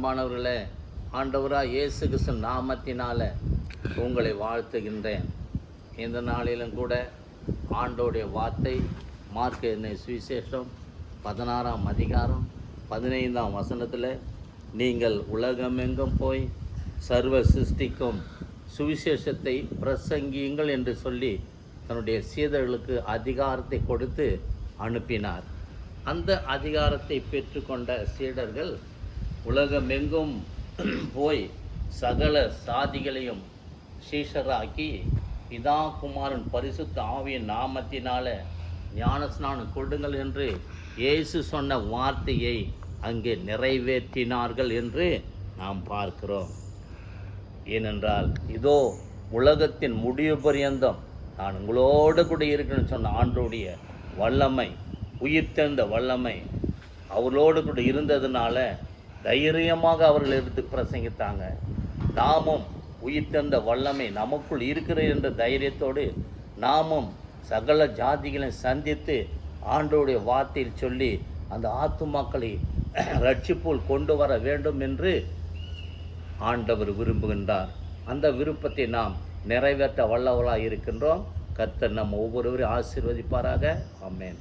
அன்பானவர்களே, ஆண்டவராக இயேசு கிறிஸ்து நாமத்தினால உங்களை வாழ்த்துகின்றேன். இந்த நாளிலும் கூட ஆண்டோடைய வார்த்தை மார்க் எழுதின சுவிசேஷம் 16ஆம் அதிகாரம் 15ஆம் வசனத்தில், நீங்கள் உலகமெங்கும் போய் சர்வ சிருஷ்டிக்கும் சுவிசேஷத்தை பிரசங்கியுங்கள் என்று சொல்லி தன்னுடைய சீடர்களுக்கு அதிகாரத்தை கொடுத்து அனுப்பினார். அந்த அதிகாரத்தை பெற்றுக்கொண்ட சீடர்கள் உலகமெங்கும் போய் சகல சாதிகளையும் சீஷராக்கி பிதா குமாரன் பரிசுத்த ஆவியின் நாமத்தினால ஞானஸ்நானம் கொடுங்கள் என்று இயேசு சொன்ன வார்த்தையை அங்கே நிறைவேற்றினார்கள் என்று நாம் பார்க்கிறோம். ஏனென்றால் இதோ உலகத்தின் முடிவு பரியந்தம் நான் உங்களோடு கூட இருக்கணும்னு சொன்ன ஆண்டோடைய வல்லமை, உயிர்த்தெழுந்த வல்லமை அவர்களோடு கூட இருந்ததுனால தைரியமாக அவர்கள் எடுத்து பிரசங்கித்தாங்க. நாமும் உயிர்த்தெழுந்த வல்லமை நமக்குள் இருக்கிறது என்ற தைரியத்தோடு நாமும் சகல ஜாதிகளை சந்தித்து ஆண்டோடைய வார்த்தையில் சொல்லி அந்த ஆத்துமாக்களை ரட்சிப்புள் கொண்டு வர வேண்டும் என்று ஆண்டவர் விரும்புகின்றார். அந்த விருப்பத்தை நாம் நிறைவேற்ற வல்லவர்களாக இருக்கின்றோம். கர்த்தர் நம் ஒவ்வொருவரையும் ஆசீர்வதிப்பாராக. ஆமென்.